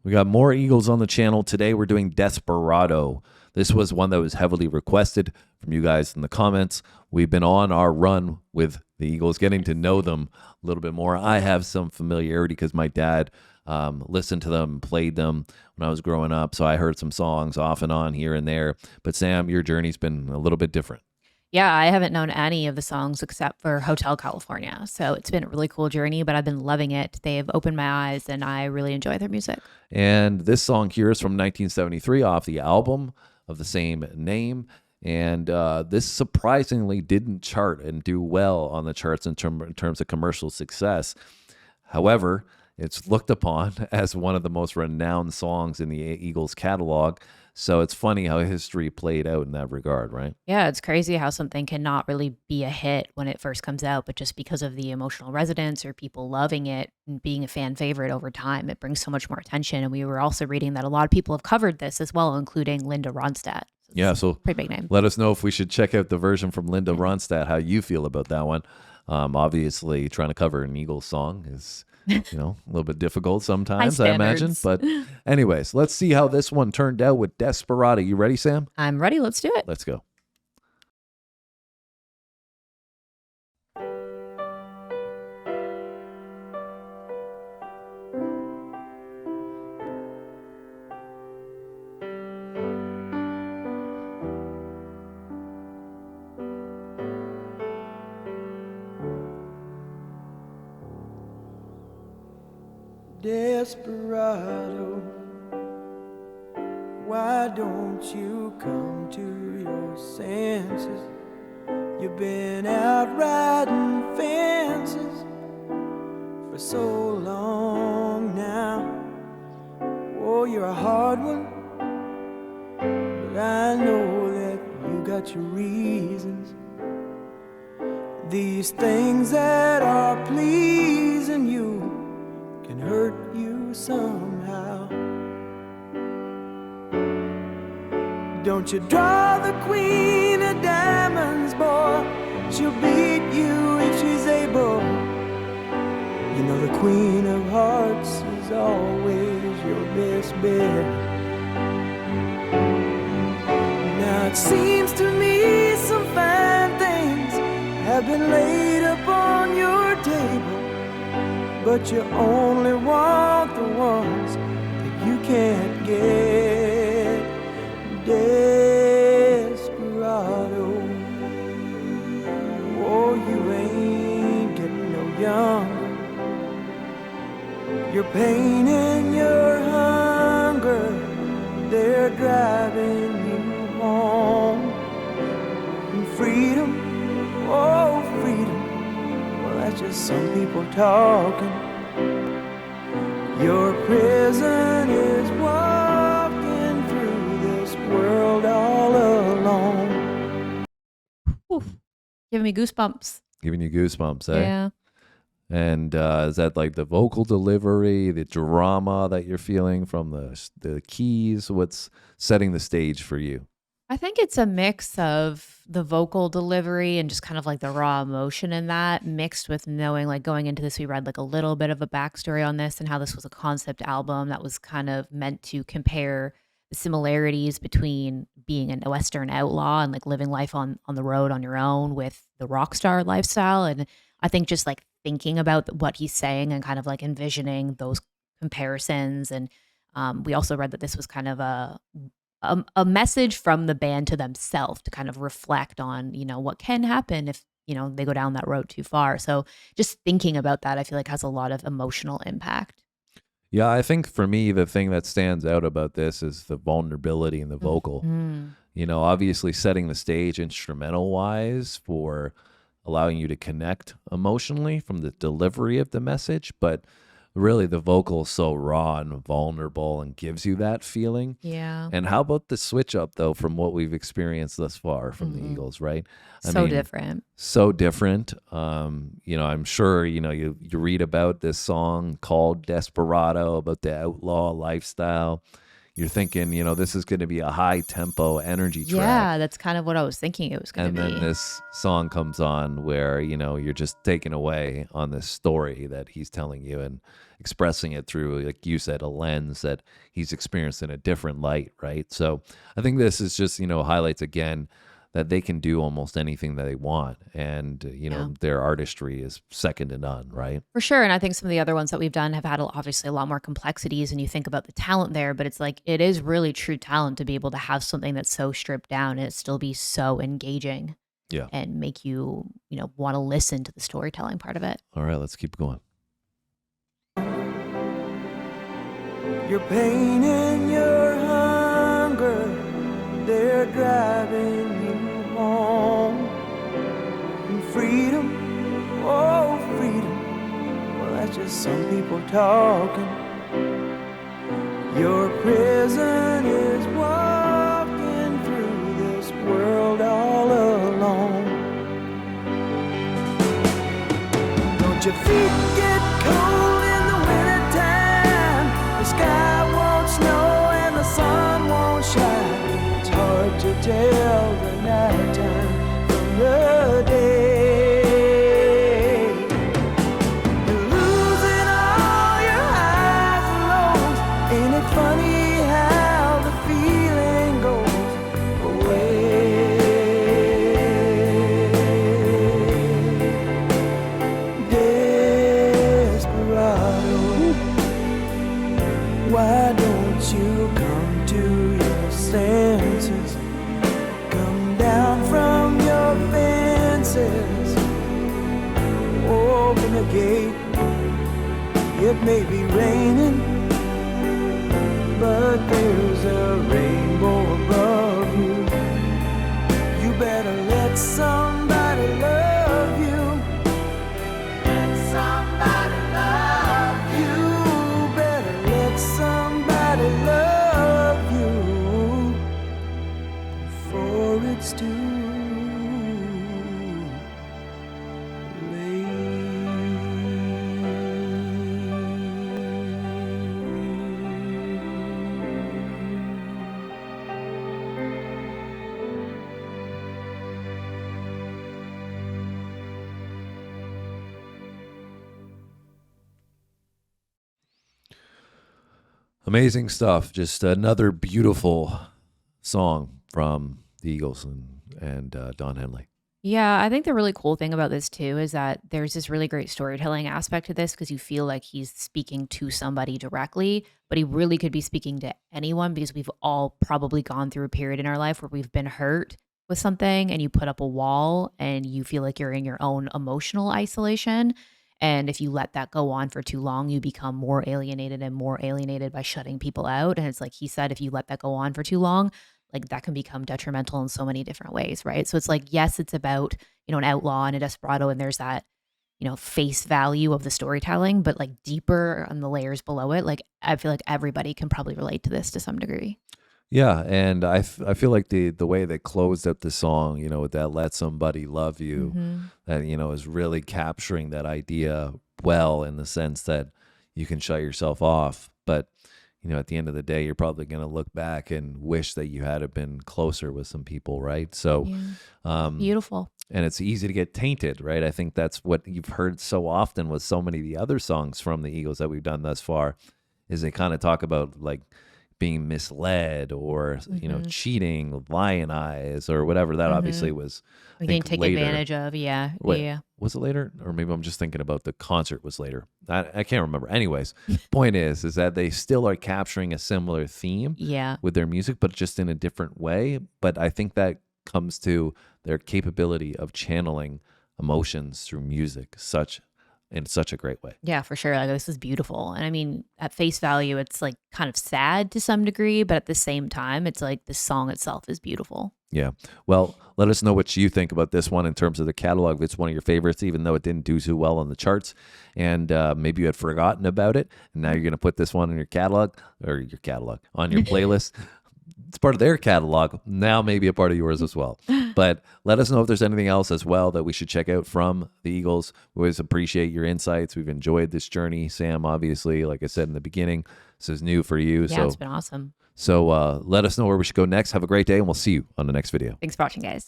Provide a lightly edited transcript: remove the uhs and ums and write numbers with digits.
We got more Eagles on the channel. Today we're doing Desperado. This was one that was heavily requested from you guys in the comments. We've been on our run with the Eagles, getting to know them a little bit more. I have some familiarity because my dad listened to them, played them when I was growing up. So I heard some songs off and on here and there. But Sam, your journey's been a little bit different. Yeah, I haven't known any of the songs except for Hotel California. So it's been a really cool journey, but I've been loving it. They've opened my eyes and I really enjoy their music. And this song here is from 1973 off the album of the same name. And this surprisingly didn't chart and do well on the charts in terms of commercial success. However, it's looked upon as one of the most renowned songs in the Eagles catalog. So it's funny how history played out in that regard, right? Yeah, it's crazy how something cannot really be a hit when it first comes out, but just because of the emotional resonance or people loving it and being a fan favorite over time, it brings so much more attention. And we were also reading that a lot of people have covered this as well, including Linda Ronstadt. Yeah, so pretty big name. Let us know if we should check out the version from Linda Ronstadt, how you feel about that one. Obviously, trying to cover an Eagles song is, a little bit difficult sometimes, I imagine. But anyways, let's see how this one turned out with Desperado. You ready, Sam? I'm ready. Let's do it. Let's go. Desperado, why don't you come to your senses? You've been out riding fences for so long now. Oh, you're a hard one, but I know that you got your reasons. These things that are pleasing you can hurt you somehow. Don't you draw the queen of diamonds, boy. She'll beat you if she's able. You know the queen of hearts is always your best bet. Now it seems to me some fine things have been laid upon your table, but you only want the ones that you can't get. Desperado, oh, you ain't getting no younger. Your pain and your hunger, they're driving you home. And freedom, oh, freedom, well, that's just some people talking. Your prison is walking through this world all alone. Oof. Giving me goosebumps. Giving you goosebumps, eh? Yeah. And is that like the vocal delivery, the drama that you're feeling from the keys? What's setting the stage for you? I think it's a mix of the vocal delivery and just kind of like the raw emotion in that, mixed with knowing, like going into this, we read like a little bit of a backstory on this and how this was a concept album that was kind of meant to compare the similarities between being a Western outlaw and like living life on the road on your own with the rock star lifestyle. And I think just like thinking about what he's saying and kind of like envisioning those comparisons. And we also read that this was kind of a message from the band to themselves to kind of reflect on, what can happen if, they go down that road too far. So just thinking about that, I feel like has a lot of emotional impact. Yeah, I think for me, the thing that stands out about this is the vulnerability in the vocal. Mm-hmm. Obviously setting the stage instrumental wise for allowing you to connect emotionally from the delivery of the message, but really the vocal is so raw and vulnerable and gives you that feeling. Yeah. And how about the switch up though from what we've experienced thus far from the Eagles, right? I So mean, different. So different. I'm sure you read about this song called Desperado, about the outlaw lifestyle. you're thinking, this is going to be a high tempo energy track. Yeah, that's kind of what I was thinking it was going And to be. then this song comes on where, you're just taken away on this story that he's telling you and expressing it through, like you said, a lens that he's experienced in a different light, right? So I think this is just, highlights again that they can do almost anything that they want. And, their artistry is second to none, right? For sure. And I think some of the other ones that we've done have had obviously a lot more complexities, and you think about the talent there, but it's like, it is really true talent to be able to have something that's so stripped down and it still be so engaging. Yeah. And make you, want to listen to the storytelling part of it. All right, let's keep going. Your pain and your hunger, they're driving you home. And freedom, oh freedom, well that's just some people talking. Your prison is walking through this world all alone. Don't your feet get cold in the wintertime? The sky won't snow and the sun won't shine. It's hard to tell the nighttime from the day. You're losing all your highs and lows. Ain't it funny how the feeling goes away? Desperado, why don't you come to your senses? Come down from your fences. Open the gate. It may be raining, but there's a rainbow above you. You better let somebody love you. Let somebody love you. Better let somebody love you before it's too Amazing stuff. Just another beautiful song from the Eagles and Don Henley. Yeah, I think the really cool thing about this too is that there's this really great storytelling aspect to this because you feel like he's speaking to somebody directly, but he really could be speaking to anyone because we've all probably gone through a period in our life where we've been hurt with something and you put up a wall and you feel like you're in your own emotional isolation. And if you let that go on for too long, you become more alienated by shutting people out. And it's like he said, if you let that go on for too long, like that can become detrimental in so many different ways, right? So it's like, yes, it's about, an outlaw and a desperado, and there's that, face value of the storytelling, but like deeper on the layers below it, like I feel like everybody can probably relate to this to some degree. Yeah, and I feel like the way they closed out the song, with that "Let Somebody Love You," that is really capturing that idea well, in the sense that you can shut yourself off, but at the end of the day, you're probably going to look back and wish that you had been closer with some people, right? So, Beautiful. And it's easy to get tainted, right? I think that's what you've heard so often with so many of the other songs from the Eagles that we've done thus far, is they kind of talk about like being misled or cheating, lionize, or whatever. That obviously was Being taken later. advantage of. Yeah. Wait, Yeah. was it later? Or maybe I'm just thinking about the concert was later. I can't remember. Anyways, point is that they still are capturing a similar theme Yeah. with their music, but just in a different way. But I think that comes to their capability of channeling emotions through music in such a great way. Yeah, for sure. Like this is beautiful. And I mean, at face value, it's like kind of sad to some degree, but at the same time, it's like the song itself is beautiful. Yeah. Well, let us know what you think about this one in terms of the catalog. If it's one of your favorites, even though it didn't do too well on the charts, and maybe you had forgotten about it, and now you're going to put this one in your catalog on your playlist. It's part of their catalog, now maybe a part of yours as well. But let us know if there's anything else as well that we should check out from the Eagles. We always appreciate your insights. We've enjoyed this journey. Sam, obviously, like I said in the beginning, this is new for you. Yeah, it's been awesome. So let us know where we should go next. Have a great day, and we'll see you on the next video. Thanks for watching, guys.